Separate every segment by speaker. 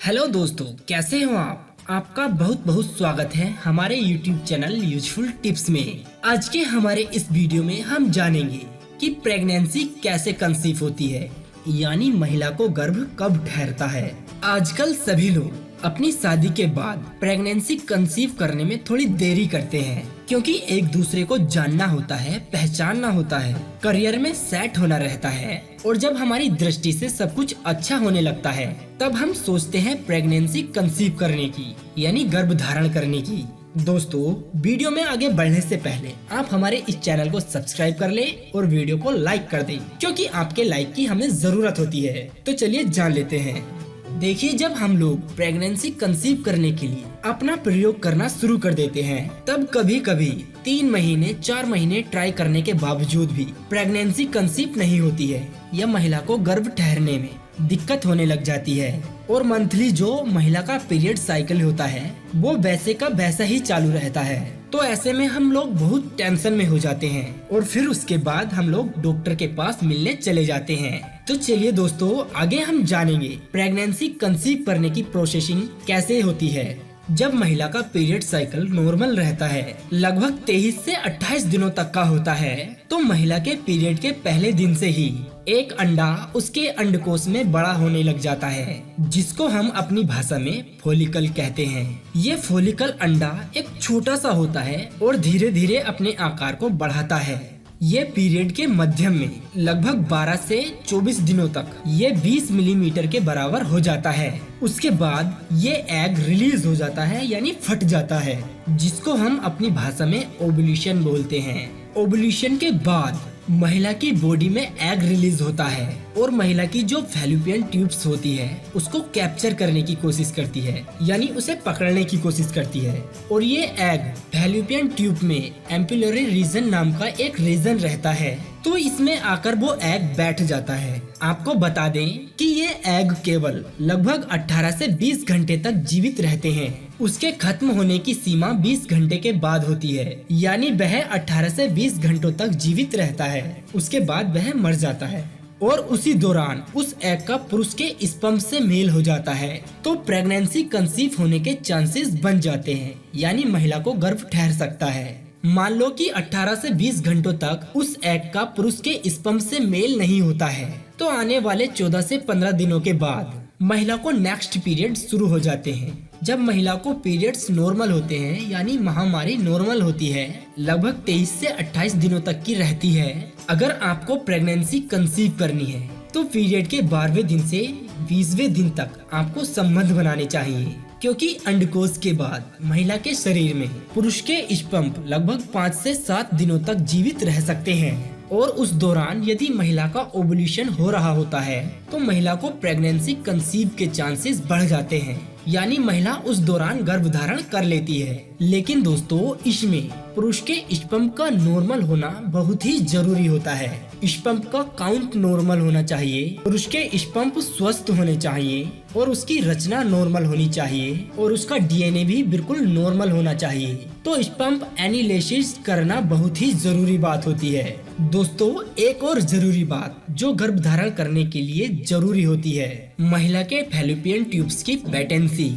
Speaker 1: Hello दोस्तों, कैसे हो आप? आपका बहुत बहुत स्वागत है हमारे YouTube चैनल यूजफुल टिप्स में। आज के हमारे इस वीडियो में हम जानेंगे कि प्रेगनेंसी कैसे कंसीव होती है, यानी महिला को गर्भ कब ठहरता है। आजकल सभी लोग अपनी शादी के बाद प्रेगनेंसी कंसीव करने में थोड़ी देरी करते हैं, क्योंकि एक दूसरे को जानना होता है, पहचानना होता है, करियर में सेट होना रहता है, और जब हमारी दृष्टि से सब कुछ अच्छा होने लगता है तब हम सोचते हैं प्रेगनेंसी कंसीव करने की, यानी गर्भ धारण करने की। दोस्तों, वीडियो में आगे बढ़ने से पहले आप हमारे इस चैनल को सब्सक्राइब कर ले और वीडियो को लाइक कर दें, क्योंकि आपके लाइक की हमें जरूरत होती है। तो चलिए जान लेते हैं। देखिए, जब हम लोग प्रेगनेंसी कंसीव करने के लिए अपना प्रयोग करना शुरू कर देते हैं, तब कभी कभी 3 महीने 4 महीने ट्राई करने के बावजूद भी प्रेगनेंसी कंसीव नहीं होती है, या महिला को गर्भ ठहरने में दिक्कत होने लग जाती है, और मंथली जो महिला का पीरियड साइकिल होता है वो वैसे का वैसा ही चालू रहता है। तो ऐसे में हम लोग बहुत टेंशन में हो जाते हैं, और फिर उसके बाद हम लोग डॉक्टर के पास मिलने चले जाते हैं। तो चलिए दोस्तों, आगे हम जानेंगे प्रेगनेंसी कंसीव करने की प्रोसेसिंग कैसे होती है। जब महिला का पीरियड साइकिल नॉर्मल रहता है, लगभग 23 से 28 दिनों तक का होता है, तो महिला के पीरियड के पहले दिन से ही एक अंडा उसके अंडकोश में बड़ा होने लग जाता है, जिसको हम अपनी भाषा में फोलिकल कहते हैं। ये फोलिकल अंडा एक छोटा सा होता है और धीरे धीरे अपने आकार को बढ़ाता है। ये पीरियड के मध्यम में लगभग 12 से 24 दिनों तक ये 20 मिलीमीटर के बराबर हो जाता है। उसके बाद ये एग रिलीज हो जाता है, यानी फट जाता है, जिसको हम अपनी भाषा में ओव्यूलेशन बोलते हैं। ओव्यूलेशन के बाद महिला की बॉडी में एग रिलीज होता है, और महिला की जो फैलोपियन ट्यूब्स होती है उसको कैप्चर करने की कोशिश करती है, यानी उसे पकड़ने की कोशिश करती है। और ये एग फैलोपियन ट्यूब में एम्पिलरी रीजन नाम का एक रीजन रहता है, तो इसमें आकर वो एग बैठ जाता है। आपको बता दें कि ये एग केवल लगभग 18 से 20 घंटे तक जीवित रहते हैं। उसके खत्म होने की सीमा 20 घंटे के बाद होती है, यानी वह 18 से 20 घंटों तक जीवित रहता है। उसके बाद वह मर जाता है, और उसी दौरान उस एग का पुरुष के स्पर्म से मेल हो जाता है, तो प्रेगनेंसी कंसीव होने के चांसेस बन जाते हैं, यानी महिला को गर्भ ठहर सकता है। मान लो कि 18 से 20 घंटों तक उस एग का पुरुष के स्पर्म से मेल नहीं होता है, तो आने वाले 14 से 15 दिनों के बाद महिला को नेक्स्ट पीरियड शुरू हो जाते हैं। जब महिला को पीरियड्स नॉर्मल होते हैं, यानी महामारी नॉर्मल होती है, लगभग 23 से 28 दिनों तक की रहती है। अगर आपको प्रेगनेंसी कंसीव करनी है तो पीरियड के 12वें दिन से 20वें दिन तक आपको संबंध बनाने चाहिए, क्योंकि अंडकोश के बाद महिला के शरीर में पुरुष के स्पर्म लगभग 5 से 7 दिनों तक जीवित रह सकते हैं, और उस दौरान यदि महिला का ओव्यूलेशन हो रहा होता है तो महिला को प्रेगनेंसी कंसीव के चांसेस बढ़ जाते हैं, यानी महिला उस दौरान गर्भ धारण कर लेती है। लेकिन दोस्तों, इसमें पुरुष के स्पर्म का नॉर्मल होना बहुत ही जरूरी होता है। स्पर्म का काउंट नॉर्मल होना चाहिए, पुरुष के स्पर्म स्वस्थ होने चाहिए, और उसकी रचना नॉर्मल होनी चाहिए, और उसका डीएनए भी बिल्कुल नॉर्मल होना चाहिए। तो स्पर्म एनालिसिस करना बहुत ही जरूरी बात होती है। दोस्तों, एक और जरूरी बात जो गर्भ धारण करने के लिए जरूरी होती है, महिला के फैलोपियन ट्यूब्स की पेटेंसी।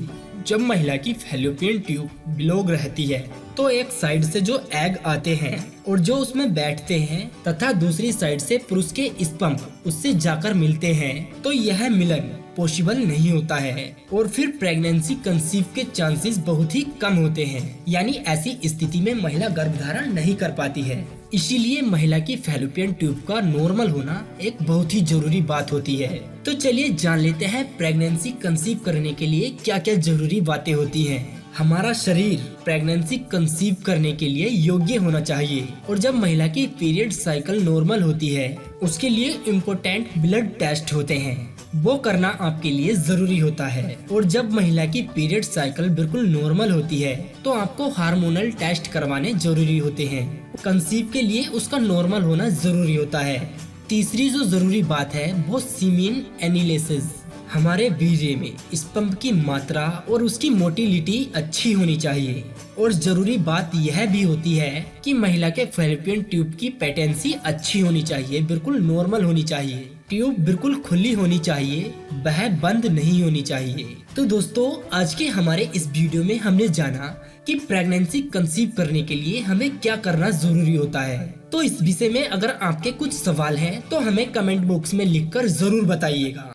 Speaker 1: जब महिला की फैलोपियन ट्यूब ब्लॉक रहती है तो एक साइड से जो एग आते हैं और जो उसमें बैठते हैं, तथा दूसरी साइड से पुरुष के स्पर्म उससे जाकर मिलते हैं, तो यह मिलन पॉसिबल नहीं होता है, और फिर प्रेगनेंसी कंसीव के चांसेस बहुत ही कम होते हैं, यानी ऐसी स्थिति में महिला गर्भधारण नहीं कर पाती है। इसीलिए महिला की फैलोपियन ट्यूब का नॉर्मल होना एक बहुत ही जरूरी बात होती है। तो चलिए जान लेते हैं प्रेगनेंसी कंसीव करने के लिए क्या क्या जरूरी बातें होती हैं। हमारा शरीर प्रेगनेंसी कंसीव करने के लिए योग्य होना चाहिए, और जब महिला की पीरियड साइकिल नॉर्मल होती है उसके लिए इम्पोर्टेंट ब्लड टेस्ट होते हैं, वो करना आपके लिए जरूरी होता है। और जब महिला की पीरियड साइकिल बिल्कुल नॉर्मल होती है तो आपको हार्मोनल टेस्ट करवाने जरूरी होते हैं। कंसीव के लिए उसका नॉर्मल होना जरूरी होता है। तीसरी जो जरूरी बात है वो सीमेन एनालिसिस, हमारे वीर्य में स्पर्म की मात्रा और उसकी मोटिलिटी अच्छी होनी चाहिए। और जरूरी बात यह भी होती है कि महिला के फैलोपियन ट्यूब की पेटेंसी अच्छी होनी चाहिए, बिल्कुल नॉर्मल होनी चाहिए। ट्यूब बिल्कुल खुली होनी चाहिए, वह बंद नहीं होनी चाहिए। तो दोस्तों, आज के हमारे इस वीडियो में हमने जाना कि प्रेगनेंसी कंसीव करने के लिए हमें क्या करना जरूरी होता है। तो इस विषय में अगर आपके कुछ सवाल हैं तो हमें कमेंट बॉक्स में लिखकर जरूर बताइएगा।